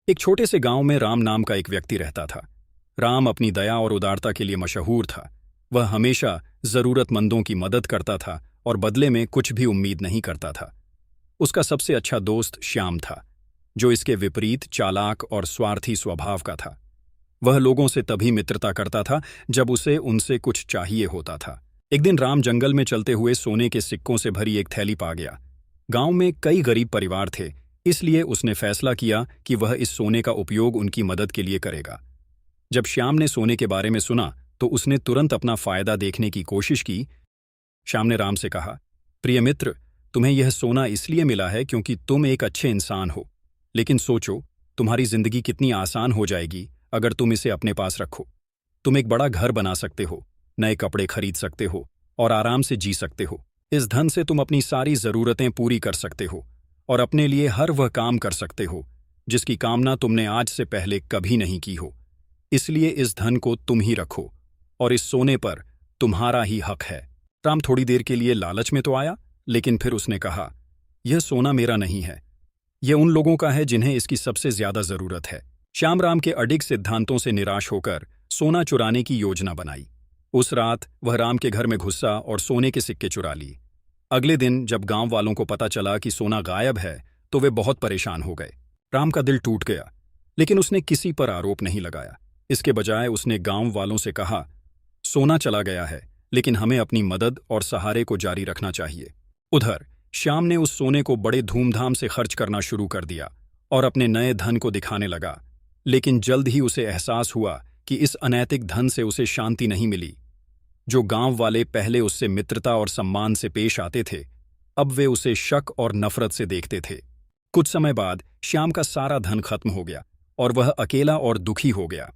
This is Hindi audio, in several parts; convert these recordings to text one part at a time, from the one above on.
एक छोटे से गांव में राम नाम का एक व्यक्ति रहता था। राम अपनी दया और उदारता के लिए मशहूर था। वह हमेशा जरूरतमंदों की मदद करता था और बदले में कुछ भी उम्मीद नहीं करता था। उसका सबसे अच्छा दोस्त श्याम था, जो इसके विपरीत चालाक और स्वार्थी स्वभाव का था। वह लोगों से तभी मित्रता करता था जब उसे उनसे कुछ चाहिए होता था। एक दिन राम जंगल में चलते हुए सोने के सिक्कों से भरी एक थैली पा गया। गांव में कई गरीब परिवार थे, इसलिए उसने फैसला किया कि वह इस सोने का उपयोग उनकी मदद के लिए करेगा। जब श्याम ने सोने के बारे में सुना तो उसने तुरंत अपना फायदा देखने की कोशिश की। श्याम ने राम से कहा, प्रिय मित्र, तुम्हें यह सोना इसलिए मिला है क्योंकि तुम एक अच्छे इंसान हो, लेकिन सोचो तुम्हारी जिंदगी कितनी आसान हो जाएगी अगर तुम इसे अपने पास रखो। तुम एक बड़ा घर बना सकते हो, नए कपड़े खरीद सकते हो और आराम से जी सकते हो। इस धन से तुम अपनी सारी जरूरतें पूरी कर सकते हो और अपने लिए हर वह काम कर सकते हो जिसकी कामना तुमने आज से पहले कभी नहीं की हो। इसलिए इस धन को तुम ही रखो और इस सोने पर तुम्हारा ही हक है। राम थोड़ी देर के लिए लालच में तो आया, लेकिन फिर उसने कहा, यह सोना मेरा नहीं है, यह उन लोगों का है जिन्हें इसकी सबसे ज्यादा जरूरत है। श्याम राम के अडिग सिद्धांतों से निराश होकर सोना चुराने की योजना बनाई। उस रात वह राम के घर में घुसा और सोने के सिक्के चुरा लिए। अगले दिन जब गांव वालों को पता चला कि सोना गायब है तो वे बहुत परेशान हो गए। राम का दिल टूट गया, लेकिन उसने किसी पर आरोप नहीं लगाया। इसके बजाय उसने गांव वालों से कहा, सोना चला गया है, लेकिन हमें अपनी मदद और सहारे को जारी रखना चाहिए। उधर श्याम ने उस सोने को बड़े धूमधाम से खर्च करना शुरू कर दिया और अपने नए धन को दिखाने लगा। लेकिन जल्द ही उसे एहसास हुआ कि इस अनैतिक धन से उसे शांति नहीं मिली। जो गांव वाले पहले उससे मित्रता और सम्मान से पेश आते थे, अब वे उसे शक और नफरत से देखते थे। कुछ समय बाद श्याम का सारा धन खत्म हो गया और वह अकेला और दुखी हो गया।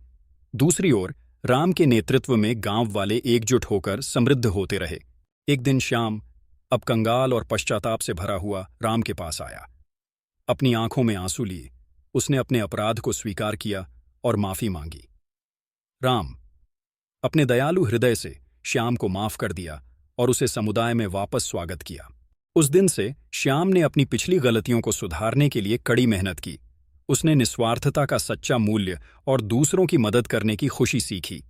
दूसरी ओर राम के नेतृत्व में गांव वाले एकजुट होकर समृद्ध होते रहे। एक दिन श्याम, अब कंगाल और पश्चाताप से भरा हुआ, राम के पास आया। अपनी आंखों में आंसू लिए उसने अपने अपराध को स्वीकार किया और माफी मांगी। राम अपने दयालु हृदय से श्याम को माफ कर दिया और उसे समुदाय में वापस स्वागत किया। उस दिन से श्याम ने अपनी पिछली गलतियों को सुधारने के लिए कड़ी मेहनत की। उसने निस्वार्थता का सच्चा मूल्य और दूसरों की मदद करने की खुशी सीखी।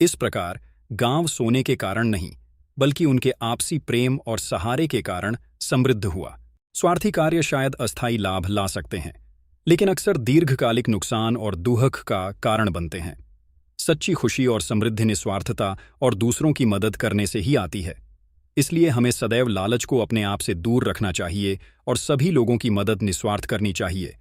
इस प्रकार गांव सोने के कारण नहीं, बल्कि उनके आपसी प्रेम और सहारे के कारण समृद्ध हुआ। स्वार्थी कार्य शायद अस्थायी लाभ ला सकते हैं, लेकिन अक्सर दीर्घकालिक नुकसान और दुहक का कारण बनते हैं। सच्ची खुशी और समृद्धि निस्वार्थता और दूसरों की मदद करने से ही आती है। इसलिए हमें सदैव लालच को अपने आप से दूर रखना चाहिए और सभी लोगों की मदद निस्वार्थ करनी चाहिए।